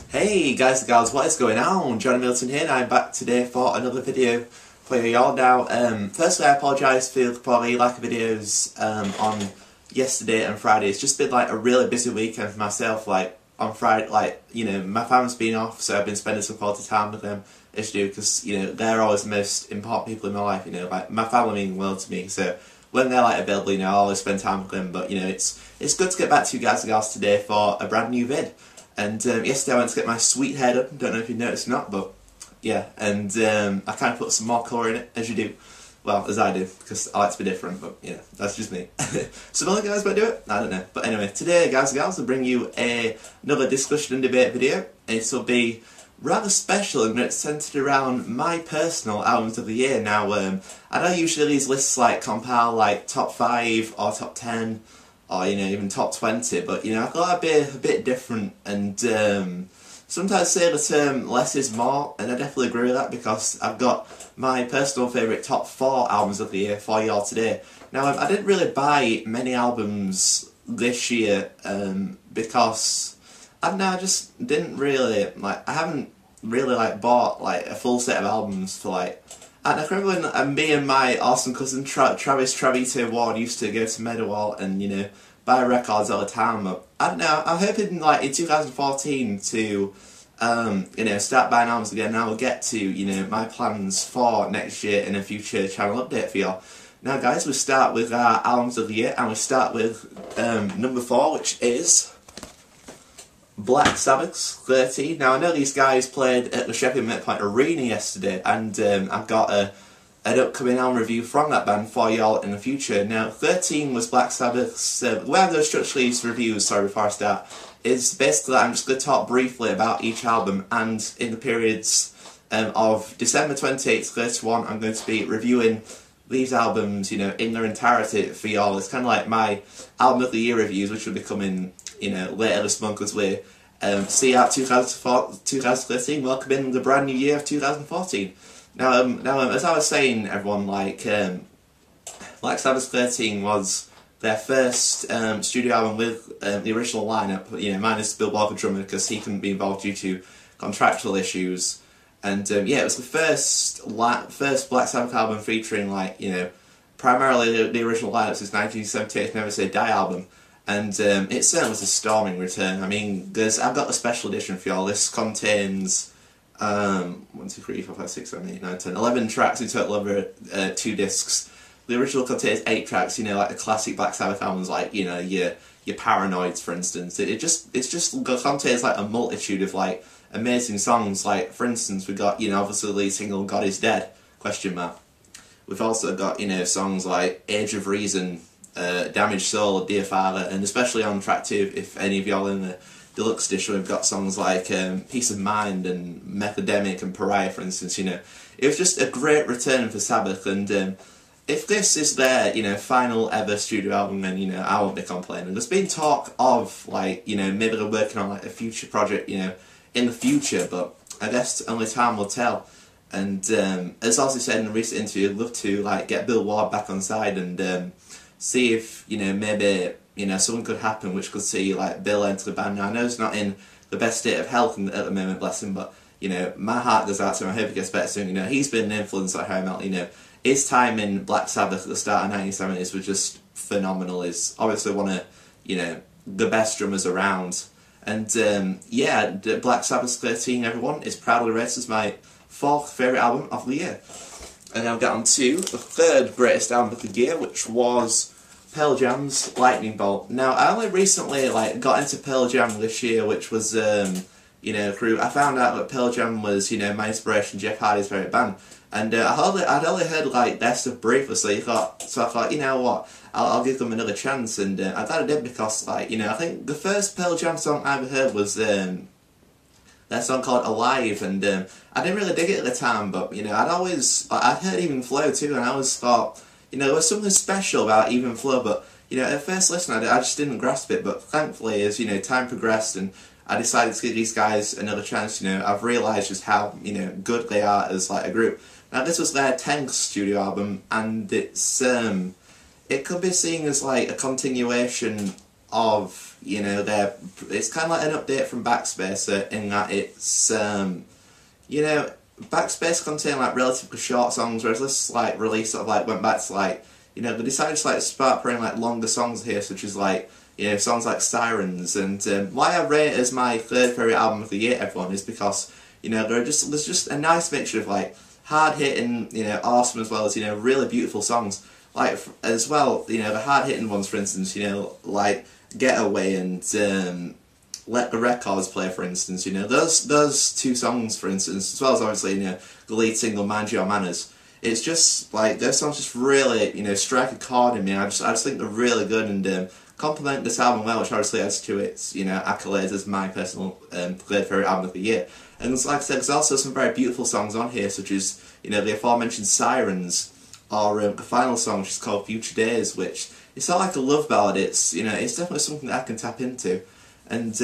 Hey guys and gals, what is going on? Johnny Milton here, and I'm back today for another video for y'all now. Firstly, I apologise for the poor lack of videos on yesterday and Friday. It's just been like a really busy weekend for myself. Like on Friday, my family's been off, so I've been spending some quality time with them as you do, because they're always the most important people in my life. Like my family mean the world to me, so when they're like available, I always spend time with them. But it's good to get back to you guys and gals today for a brand new vid. And yesterday I went to get my sweet hair done. Don't know if you noticed or not, but yeah. And I kind of put some more colour in it, as you do. Well, as I do, because I like to be different, but that's just me. Some other guys might do it, I don't know. But anyway, today, guys and gals, I'll bring you another discussion and debate video. This will be rather special, and it's centred around my personal albums of the year. Now, I know usually these lists like compile like top 5 or top 10, or even top 20, but I thought I'd be a bit different, and sometimes say the term less is more, and I definitely agree with that, because I've got my personal favourite top 4 albums of the year for y'all today. Now, I didn't really buy many albums this year, because I don't know, I just didn't really, I haven't really bought a full set of albums for and I remember when me and my awesome cousin Travis Travito Ward used to go to Meadowhall and buy records all the time. But I don't know, I'm hoping in 2014 to start buying albums again. Now we'll get to my plans for next year in a future channel update for y'all. Now guys, we start with our albums of the year, and we start with number 4, which is Black Sabbath's 13. Now I know these guys played at the Sheffield Midpoint Arena yesterday, and I've got an upcoming album review from that band for y'all in the future. Now 13 was Black Sabbath's, the way I've structured these reviews, before I start, is basically that I'm just going to talk briefly about each album, and in the periods of December 28th to 31 I'm going to be reviewing these albums in their entirety for y'all. It's kind of like my album of the year reviews, which will be coming later this month as we see out 2013, welcoming the brand new year of 2014. Now, as I was saying, everyone, Black Sabbath's 13 was their first studio album with the original lineup, minus Bill Walker drummer, because he couldn't be involved due to contractual issues. And it was the first Black Sabbath album featuring primarily the original lineup since 1978's Never Say Die album. And it certainly was a storming return. I mean, I've got the special edition for y'all. This contains 1, 2, 3, 4, 5, 6, 7, 8, 9, 10, 11 tracks in total over 2 discs. The original contains 8 tracks, like the classic Black Sabbath albums, your Paranoids, for instance. It just contains a multitude of amazing songs. For instance, we got obviously the lead single "God Is Dead?" ? We've also got songs like "Age of Reason," "Damaged Soul," "Dear Father," and especially on track 2, if any of y'all in the deluxe edition, we've got songs like "Peace of Mind" and "Methodemic" and "Pariah," for instance. It was just a great return for Sabbath, and if this is their final ever studio album, then I won't be complaining. There's been talk of maybe they're working on a future project in the future, but I guess only time will tell. And as Ozzy said in a recent interview, I'd love to get Bill Ward back on side and see if maybe something could happen which could see Bill enter the band. Now I know he's not in the best state of health at the moment, bless him, but my heart goes out to him. I hope he gets better soon. He's been an influence like Harry Melton. His time in Black Sabbath at the start of the 1970s was just phenomenal. He's obviously one of the best drummers around. And the Black Sabbath's 13, everyone, is proudly rated as my 4th favourite album of the year. And now I've got on to the 3rd greatest album of the year, which was Pearl Jam's Lightning Bolt. Now, I only recently got into Pearl Jam this year, which was through I found out that Pearl Jam was my inspiration, Jeff Hardy's favourite band, and I'd only heard their stuff briefly, so I thought, what, I'll give them another chance, and I thought I did, because I think the first Pearl Jam song I ever heard was their song called Alive, and I didn't really dig it at the time, but I'd heard Even Flow too, and I always thought there was something special about Even Flow, but at first listen I just didn't grasp it. But thankfully, as time progressed and I decided to give these guys another chance, I've realised just how good they are as a group. Now this was their 10th studio album, and it's it could be seen as a continuation of you know, it's kind of like an update from Backspacer in that it's, you know, Backspace contained like relatively short songs, whereas this like release sort of like went back to like, you know, they decided to like start putting like longer songs here, such as like, you know, songs like Sirens. And why I rate it as my third favourite album of the year, everyone, is because, you know, there's just a nice mixture of like hard hitting, you know, awesome, as well as, you know, really beautiful songs. Like as well, you know, the hard hitting ones, for instance, you know, like Getaway and Let the Records Play, for instance, you know, those two songs, for instance, as well as obviously, you know, the lead single Mind Your Manners. It's just like those songs just really, you know, strike a chord in me. I just think they're really good and complement this album well, which obviously adds to its, you know, accolades as my personal third favourite album of the year. And like I said, there's also some very beautiful songs on here, such as, you know, the aforementioned Sirens, or the final song, which is called Future Days, which it's not like a love ballad. It's, you know, it's definitely something that I can tap into. And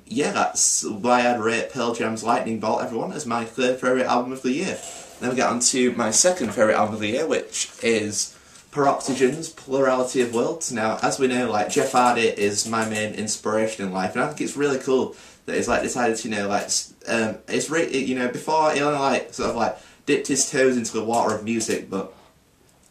yeah, that's why I'd rate Pearl Jam's Lightning Bolt, everyone, as my third favourite album of the year. Then we get on to my second favourite album of the year, which is Paroxygen's Plurality of Worlds. Now, as we know, like, Jeff Hardy is my main inspiration in life, and I think it's really cool that he's like decided to, you know, like, you know, before he only like sort of like dipped his toes into the water of music, but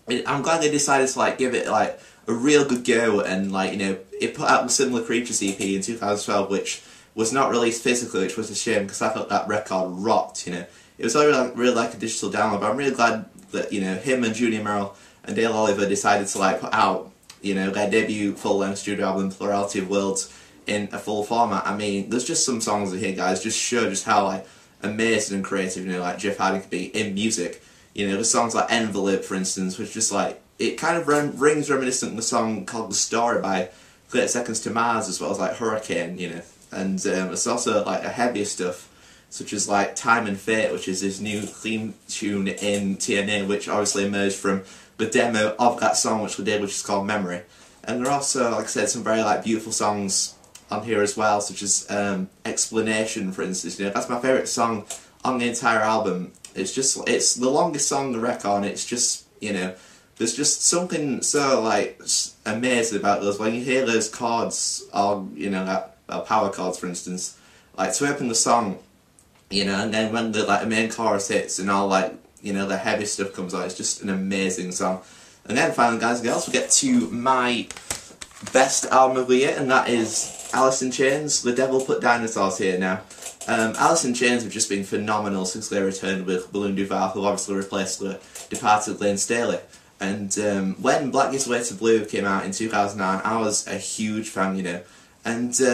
I'm glad they decided to like give it like a real good go, and like, you know, it put out the Similar Creatures EP in 2012, which was not released physically, which was a shame because I thought that record rocked. You know, it was really like a digital download, but I'm really glad that, you know, him and Junior Merrill and Dale Oliver decided to like put out, you know, their debut full-length studio album Plurality of Worlds in a full format. I mean, there's just some songs in here, guys, just show just how like amazing and creative, you know, like Jeff Hardy could be in music. You know, there's songs like Envelope, for instance, which just like, it kind of rings reminiscent of the song called The Story by 30 Seconds to Mars, as well as like Hurricane, you know. And it's also like a heavier stuff, such as like Time and Fate, which is his new theme tune in TNA, which obviously emerged from the demo of that song which we did, which is called Memory. And there are also, like I said, some very like beautiful songs on here as well, such as Explanation, for instance. You know, that's my favourite song on the entire album. It's the longest song on the record, and it's just, you know, there's just something so like amazing about those. When you hear those chords, or, you know, that power chords, for instance, like to open the song, you know, and then when the like the main chorus hits and all like, you know, the heavy stuff comes on, it's just an amazing song. And then finally, guys and girls, we get to my best album of the year, and that is Alice in Chains, The Devil Put Dinosaurs here now. Alice in Chains have just been phenomenal since they returned with Balloon Duval, who obviously replaced the departed Lane Staley. And when Black Gives Way to Blue came out in 2009, I was a huge fan, you know. And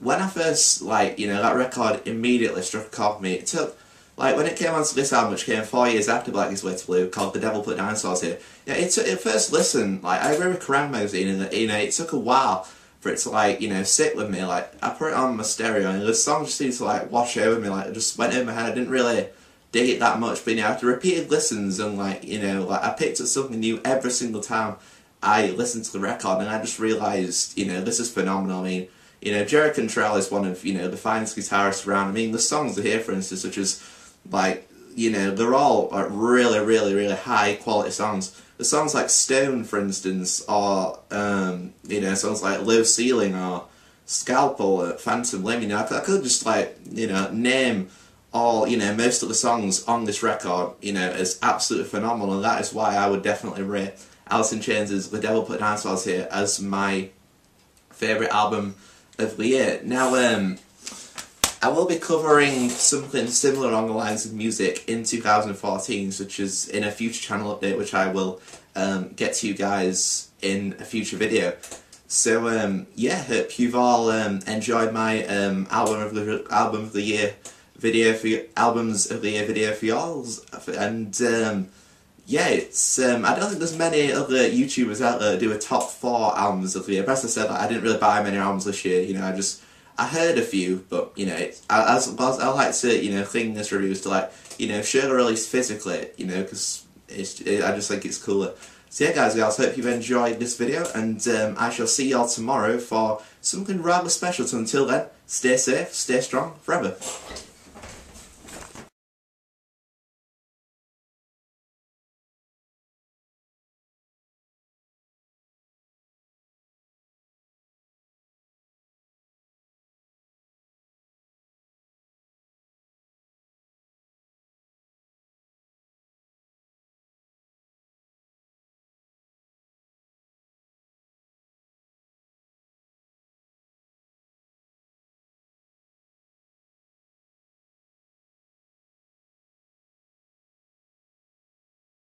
when I first, like, you know, that record immediately struck a chord with me. It took, like, when it came onto this album, which came 4 years after Black Gives Way to Blue, called The Devil Put Dinosaurs here, yeah, it took, at first listen, like, I read a Kerrang magazine, and, you know, it took a while for it to, like, you know, sit with me. Like, I put it on my stereo, and the song just seemed to, like, wash over me, like, it just went over my head. I didn't really dig it that much, but, you know, after repeated listens, and, like, you know, like, I picked up something new every single time I listened to the record, and I just realised, you know, this is phenomenal. I mean, you know, Jerry Cantrell is one of, you know, the finest guitarists around. I mean, the songs are here, for instance, such as, like, you know, they're all like really, really, really high quality songs. The songs like Stone, for instance, or, you know, songs like Low Ceiling or Scalpel or Phantom Limb, you know, I could just, like, you know, name all, you know, most of the songs on this record, you know, as absolutely phenomenal, and that is why I would definitely rate Alice in Chains' The Devil Put Dinosaurs here as my favourite album of the year. Now, I will be covering something similar along the lines of music in 2014, such as in a future channel update, which I will get to you guys in a future video. So yeah, hope you've all enjoyed my album of the year video for y'all, and yeah, it's I don't think there's many other YouTubers out there that do a top 4 albums of the year. But as I said, like, I didn't really buy many albums this year. You know, I heard a few, but, you know, I like to, you know, think this review is to, like, you know, show the release physically, you know, because I just think it's cooler. So yeah, guys and girls, hope you've enjoyed this video, and I shall see y'all tomorrow for something rather special. So until then, stay safe, stay strong, forever.